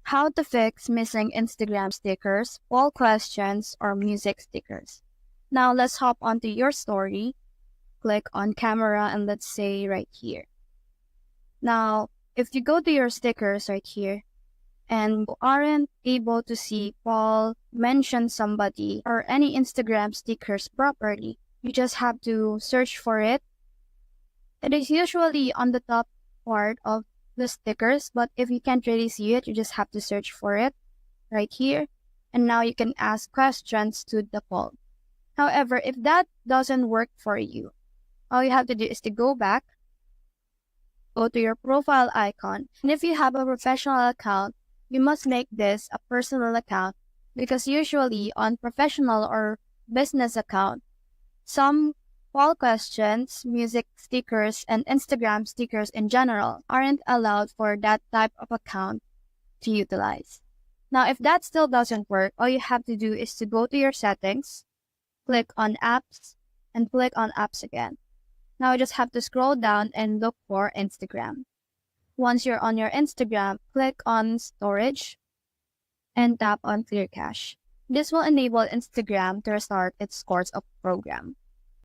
How to fix missing Instagram stickers, poll questions, or music stickers. Now let's hop onto your story. Click on camera and let's say right here. Now, if you go to your stickers right here and you aren't able to see Paul mention somebody or any Instagram stickers properly, you just have to search for it. It is usually on the top part of the stickers, but if you can't really see it, you just have to search for it right here. And now you can ask questions to the poll. However, if that doesn't work for you, all you have to do is to go back, go to your profile icon. And if you have a professional account, you must make this a personal account because usually on professional or business account, some poll questions, music stickers, and Instagram stickers in general aren't allowed for that type of account to utilize. Now, if that still doesn't work, all you have to do is to go to your settings, click on apps, and click on apps again. Now you just have to scroll down and look for Instagram. Once you're on your Instagram, click on storage and tap on clear cache. This will enable Instagram to restart its course of program.